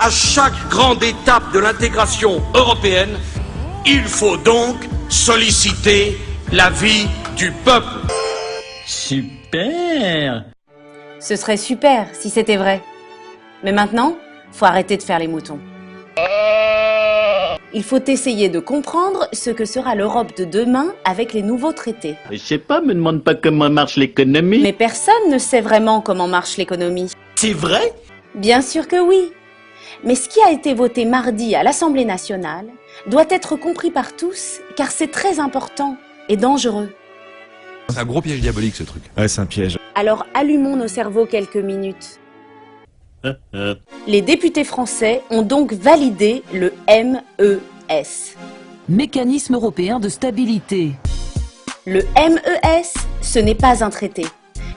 À chaque grande étape de l'intégration européenne, il faut donc solliciter l'avis du peuple. Super! Ce serait super si c'était vrai. Mais maintenant, faut arrêter de faire les moutons. Il faut essayer de comprendre ce que sera l'Europe de demain avec les nouveaux traités. Je sais pas, me demande pas comment marche l'économie. Mais personne ne sait vraiment comment marche l'économie. C'est vrai? Bien sûr que oui. Mais ce qui a été voté mardi à l'Assemblée nationale doit être compris par tous, car c'est très important et dangereux. C'est un gros piège diabolique ce truc. Ouais, c'est un piège. Alors allumons nos cerveaux quelques minutes. Les députés français ont donc validé le MES. Mécanisme européen de stabilité. Le MES, ce n'est pas un traité,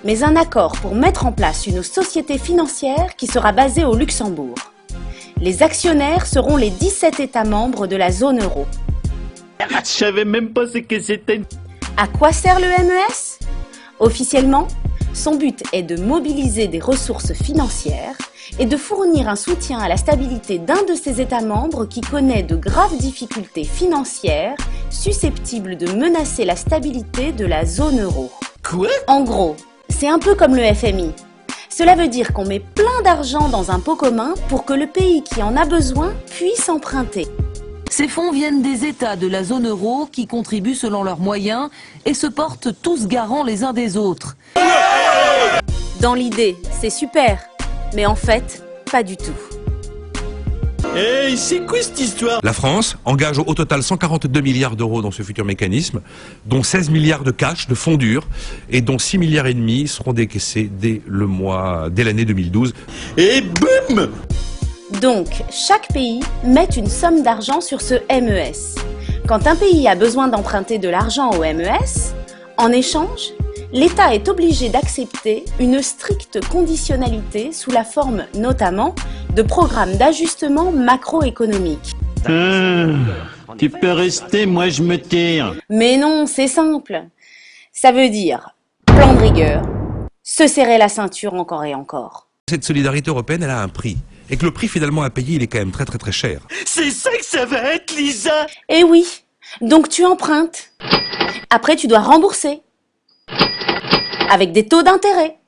mais un accord pour mettre en place une société financière qui sera basée au Luxembourg. Les actionnaires seront les 17 États membres de la zone euro. Je savais même pas ce que c'était. À quoi sert le MES? Officiellement, son but est de mobiliser des ressources financières et de fournir un soutien à la stabilité d'un de ses États membres qui connaît de graves difficultés financières susceptibles de menacer la stabilité de la zone euro. Quoi? En gros, c'est un peu comme le FMI. Cela veut dire qu'on met plein d'argent dans un pot commun pour que le pays qui en a besoin puisse emprunter. Ces fonds viennent des États de la zone euro qui contribuent selon leurs moyens et se portent tous garants les uns des autres. Dans l'idée, c'est super, mais en fait, pas du tout. Hey, c'est quoi cette histoire? La France engage au total 142 milliards d'euros dans ce futur mécanisme, dont 16 milliards de cash, de fonds durs, et dont 6 milliards et demi seront décaissés dès l'année 2012. Et boum! Donc, chaque pays met une somme d'argent sur ce MES. Quand un pays a besoin d'emprunter de l'argent au MES, en échange, l'État est obligé d'accepter une stricte conditionnalité sous la forme, notamment, de programmes d'ajustement macroéconomique. Tu peux rester, moi je me tire. Mais non, c'est simple. Ça veut dire plan de rigueur, se serrer la ceinture encore et encore. Cette solidarité européenne, elle a un prix. Et que le prix finalement à payer, il est quand même très très très cher. C'est ça que ça va être, Lisa? Eh oui, donc tu empruntes. Après, tu dois rembourser. Avec des taux d'intérêt.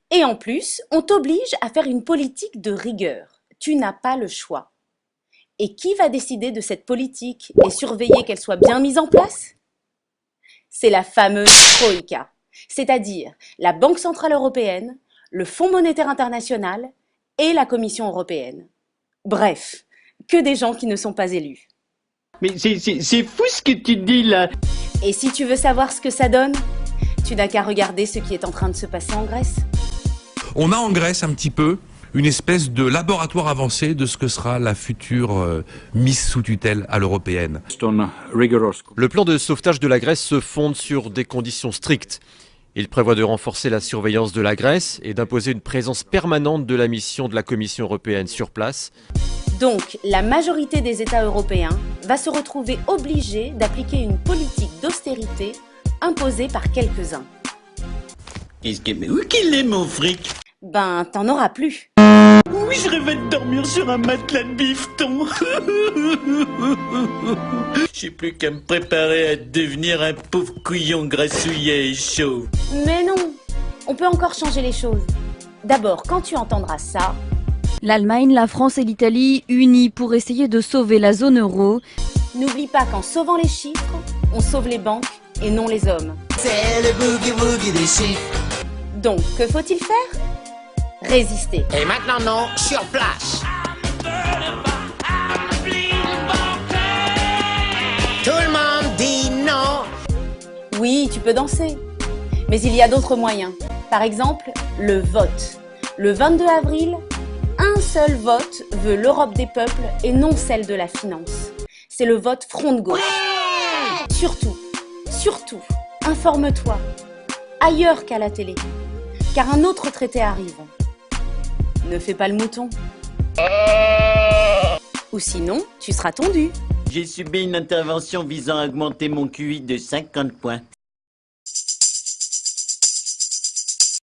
Et en plus, on t'oblige à faire une politique de rigueur. Tu n'as pas le choix. Et qui va décider de cette politique et surveiller qu'elle soit bien mise en place? C'est la fameuse Troïka, c'est-à-dire la Banque Centrale Européenne, le Fonds Monétaire International et la Commission Européenne. Bref, que des gens qui ne sont pas élus. Mais c'est fou ce que tu dis là. Et si tu veux savoir ce que ça donne, tu n'as qu'à regarder ce qui est en train de se passer en Grèce. On a en Grèce un petit peu une espèce de laboratoire avancé de ce que sera la future mise sous tutelle à l'européenne. Le plan de sauvetage de la Grèce se fonde sur des conditions strictes. Il prévoit de renforcer la surveillance de la Grèce et d'imposer une présence permanente de la mission de la Commission européenne sur place. Donc, la majorité des États européens va se retrouver obligée d'appliquer une politique d'austérité imposée par quelques-uns. Mais où qu'il est mon fric? Ben, t'en auras plus. Oui, je rêvais de dormir sur un matelas de bifton. J'ai plus qu'à me préparer à devenir un pauvre couillon grassouillet et chaud. Mais non, on peut encore changer les choses. D'abord, quand tu entendras ça... L'Allemagne, la France et l'Italie unis pour essayer de sauver la zone euro. N'oublie pas qu'en sauvant les chiffres, on sauve les banques et non les hommes. C'est le boogie-woogie des chiffres. Donc, que faut-il faire? Résister. Et maintenant, non, sur place. Tout le monde dit non. Oui, tu peux danser. Mais il y a d'autres moyens. Par exemple, le vote. Le 22 avril, un seul vote veut l'Europe des peuples et non celle de la finance. C'est le vote front de gauche. Surtout, informe-toi. Ailleurs qu'à la télé. Car un autre traité arrive. Ne fais pas le mouton. Ou sinon, tu seras tondu. J'ai subi une intervention visant à augmenter mon QI de 50 points.